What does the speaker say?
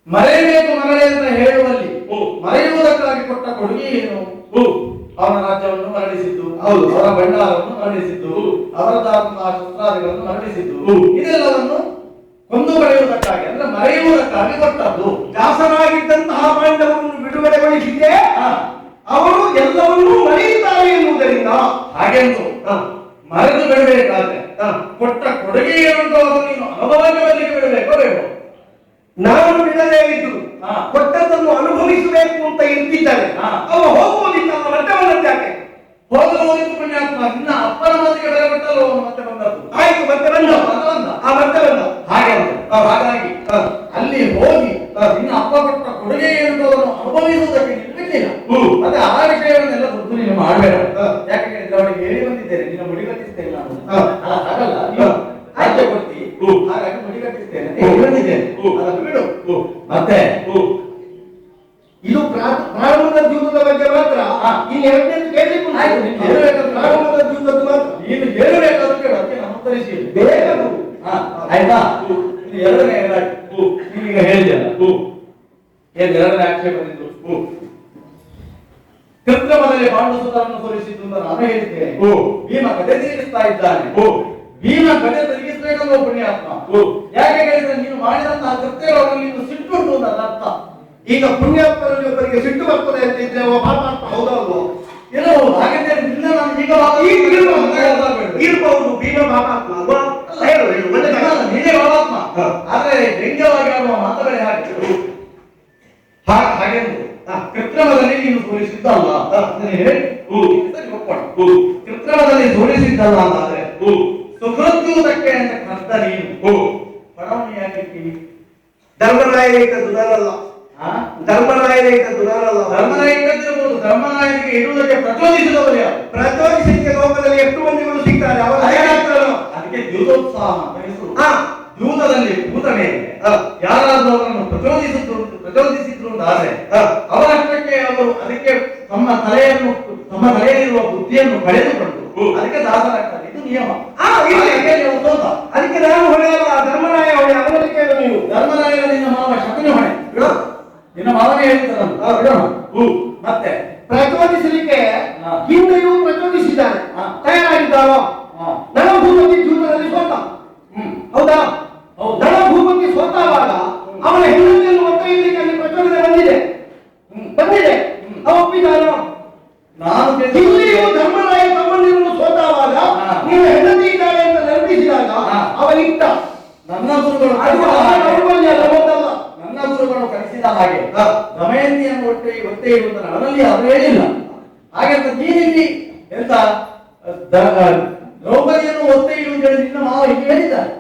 ಮರೆಯಬೇಕು ಮರಳೆ ಅಂತ ಹೇಳುವಲ್ಲಿ ಮರೆಯುವುದಕ್ಕಾಗಿ ಕೊಟ್ಟ ಕೊಡುಗೆ ಏನು? ಅವನ ರಾಜ್ಯವನ್ನು ಮರಳಿಸಿದ್ದು, ಅವರ ಭಂಡಾರವನ್ನು ಮರಳಿಸಿದ್ದು, ಅವರದಾದಂತಹ ಶಸ್ತ್ರಾದಿಗಳನ್ನು ಮರಳಿಸಿದ್ದು, ಇದೆಲ್ಲವನ್ನು ಕೊಂದು ಬರೆಯುವುದಕ್ಕಾಗಿ ಅಂದ್ರೆ ಮರೆಯುವುದಕ್ಕಾಗಿ ಕೊಟ್ಟದ್ದು. ದಾಸರಾಗಿದ್ದಂತಹ ಪಾಂಡವರನ್ನು ಬಿಡುಗಡೆಗೊಳಿಸಿದ್ದೆ ಅವರು ಎಲ್ಲವನ್ನೂ ಮರೆಯುತ್ತಾರೆ ಎನ್ನುವುದರಿಂದ. ಹಾಗೆಂದು ಮರೆತು ಬಿಡಬೇಕಾದ್ರೆ ಕೊಟ್ಟ ಕೊಡುಗೆ ಏನುಂಟು ಅದನ್ನು ನೀನು ಅನುಭವಕ್ಕೆ ಬಿಡಬೇಕೋ ಬೇಕೋ? ನಾನು ಬಿಡದೇ ಇದ್ದು ಕೊಟ್ಟದ್ದನ್ನು ಅನುಭವಿಸಬೇಕು ಅಂತ ಇರ್ತಿದ್ದಾರೆ. ಅವ ಹೋಗುವುದಿಲ್ಲ ಮಟ್ಟವನ್ನಂತೆ ಯಾಕೆ ಹೋಗುವುದಿತ್ತು ಪುಣ್ಯಾತ್ಮ. ನಿನ್ನ ಅಪ್ಪನ ಮಾತಿಗೆ ಬೆಲೆ ಕೊಟ್ಟಲ್ಲ ಮತ್ತೆ ಬಂದದ್ದು. ಆಯ್ತು, ಮತ್ತೆ ಬಂದ ಆ ಮತ್ತೆ ಬಂದ ಹಾಗೆ ಹಾಗಾಗಿ ಅಲ್ಲಿ ಹೋಗಿ ನಿನ್ನ ಅಪ್ಪ ಕೊಟ್ಟ ಕೊಡುಗೆ ಏನು ಅದನ್ನು ಅನುಭವಿಸುವುದಕ್ಕೆ ನಿಲ್ಲಿಲ್ಲ. ಮತ್ತೆ ಆ ವಿಷಯವನ್ನೆಲ್ಲ ದುಡ್ಡು ನೀನು ಮಾಡಬೇಡ. ಯಾಕಂದ್ರೆ ಅವನಿಗೆ ಹೇಳಿ ಬಂದಿದ್ದೇನೆ, ನಿನ್ನ ಮುಡಿಗಟ್ಟಿಸ್ತೇನೆ ನಾನು. ಹಾಗಲ್ಲ, ರಾಜ್ಯ ಕೊಡ್ತಿ, ಹಾಗಾಗಿ ಮುಡಿಗಟ್ಟಿಸ್ತೇನೆ ಹೇಳಿ ಬಂದಿದ್ದೇನೆ, ಅದನ್ನು ಬಿಡು. ಮತ್ತೆ ಇದು ಪ್ರಾರಂಭದ ಜೀವನದ ಬಗ್ಗೆ ಮಾತ್ರ. ಇನ್ನು ಎರಡನೇದು ಕೇಳಲಿಕ್ಕೆ ಪ್ರಾರಂಭದ ಜೀವನದ್ದು ಮಾತ್ರ ನೀನು ಹೇಳಬೇಕಾದ್ರೂ ಕೇಳು, ಅದಕ್ಕೆ ನಾನು ಉತ್ತರಿಸಿ ಬೇಗ ಆಯ್ತಾ? ಎರಡನೇ ನೀವೀಗ ಹೇಳಿದೆಯಲ್ಲ, ಏನ್ ಎರಡನೇ ಆಕ್ಷೇಪದಿದ್ದು ಕೃತ್ರಿಮದಲ್ಲಿ ಪಾಂಡುಸುತರನ್ನು ಸೋಲಿಸಿದ್ದು ಅಂತ ನಾನು ಹೇಳಿದ್ದೇನೆ. ಭೀಮ ಕಥೆ ತಿರುಗಿಸ್ತಾ ಇದ್ದಾನೆ. ಭೀಮ ಕಥೆ ತಿರುಗಿಸ್ಬೇಕಲ್ವ ಪುಣ್ಯಾತ್ಮ? ಯಾಕೆ ಹೇಳಿದ್ರೆ ನೀನು ಮಾಡಿದಂತಹ ಕೃತ್ಯಗಳಲ್ಲಿ ನೀನು ಸಿಟ್ಟುಂಟು ಅಂತ ಅರ್ಥ. ಈಗ ಪುಣ್ಯಾತ್ಮರಲ್ಲಿ ಒಬ್ಬರಿಗೆ ಸಿಟ್ಟು ಬರ್ತದೆ ಅಂತ ಇದ್ರೆ ಅವ ಪಾಪಾತ್ಮ ಹೌದಲ್ವೋ? ಇರಬಹುದು. ಹಾಗಿದ್ರೆ ನಿನ್ನ ನಾನು ಈಗ ಇರ್ಬಹುದು. ಭೀಮ ಪಾಪಾತ್ಮ ಅಲ್ವಾ? ನೀನೇ ಪಾಪಾತ್ಮ. ಆದ್ರೆ ವ್ಯಂಗ್ಯವಾಗಿ ಆಡುವ ಮಾತುಗಳೇ ಹಾಗೆಂದು ಕೃತ್ರಿಮದಲ್ಲಿ ನೀನು ಸೋಲಿಸಿದ್ದಲ್ಲ ಕೃತ್ರಿಮದಲ್ಲಿ ಸೋಲಿಸಿದ್ದಲ್ಲ ಅಂತಾದ್ರೆ ಸುಕೃತ್ಯುವುದಕ್ಕೆ ಅಂತ ಅರ್ಥ ನೀನು ಪಡವಣಿ ಯಾಕಿರ್ತೀವಿ? ಧರ್ಮರಾಯ ಇಟ್ಟದ್ದು ನಾನಲ್ಲ. ಧರ್ಮರಾಯ ಇಟ್ಟದ್ದು ನಾನಲ್ಲ. ಧರ್ಮರಾಯ ಇಟ್ಟದಿರಬಹುದು. ಧರ್ಮರಾಯನಿಗೆ ಇಡುವುದಕ್ಕೆ ಪ್ರಚೋದಿಸಿದವರು ಯಾರು? ಪ್ರಚೋದಿಸಿದ ಲೋಕದಲ್ಲಿ ಎಷ್ಟು ಮಂದಿಗಳು ಸಿಗ್ತಾರೆ ಅವರ ಅದಕ್ಕೆ ದ್ಯೂತೋತ್ಸಾಹ ಅಂತ ಹೆಸರು. ದ್ಯೂತದಲ್ಲಿ ಭೂತ ಮೇಲೆ ಯಾರಾದ್ರೂ ಅವರನ್ನು ಪ್ರಚೋದಿಸಿದ್ರು ಅಂತಾದ್ರೆ ಅವರಷ್ಟಕ್ಕೆ ಅವರು ಅದಕ್ಕೆ ತಮ್ಮ ತಲೆಯಲ್ಲಿರುವ ಬುದ್ಧಿಯನ್ನು ಕಳೆದುಕೊಂಡು ಅದಕ್ಕೆ ದಾಸರಾಗ್ತಾರೆ. ಇದು ನಿಯಮ. ಅದಕ್ಕೆ ನಾನು ಹೊಣೆಯಲ್ಲ, ಧರ್ಮರಾಯ ಹೊಣೆ. ಅವರಲ್ಲಿ ಕೇಳು ನೀವು. ಧರ್ಮರಾಯ ನಿನ್ನ ಮಾವ ಶಕುನಿ ಹೊಣೆ. ನಿನ್ನ ಮಾವನೇ ಹೇಳ್ತಾರಲ್ಲ. ಮತ್ತೆ ಪ್ರಚೋದಿಸಲಿಕ್ಕೆ ಹಿಂದೆಯೂ ಪ್ರಚೋದಿಸಿದ್ದಾರೆ, ತಯಾರಾಗಿದ್ದಾರೋ? ನಳಭೂಪತಿ ಜೂತದಲ್ಲಿ ಸೋತ. ಹೌದಾ? ನಳಭೂಪತಿ ಸೋತಾವಾಗ ಅವನ ಹೆಣ್ಣನ್ನು ಒತ್ತಾಯಿಸಲಿಕ್ಕೆ ಅಲ್ಲಿ ಪ್ರಚೋದನೆ ಬಂದಿದೆ. ಅವ ಒಪ್ಪಿದ್ದಾನೋ? ಇಲ್ಲಿಯೂ ಧರ್ಮರಾಯ ತಮ್ಮಂದಿರನ್ನು ಸೋತಾವಾಗ ನೀನು ಹೆಂಡತಿ ಇದ್ದಾಳೆ ಅಂತ ನೆನಪಿಸಿದಾಗ ಅವನಿಟ್ಟ. ನನ್ನ ಗುರುಗಳು ಕಲಿಸಿದ ಹಾಗೆ ದಮಯಂತಿಯನ್ನು ಒತ್ತೆ ಇರುವಂತ ನನ್ನಲ್ಲಿ ಅದು ಹೇಳಿಲ್ಲ. ಹಾಗೆಂತ ನೀನಿಲ್ಲಿ ಎಂತ ದ್ರೌಪದಿಯನ್ನು ಒತ್ತೆ ಇಡುವುದು ನಿನ್ನ ಮಾವ ಹೀಗೆ ಹೇಳಿದ್ದಾರೆ.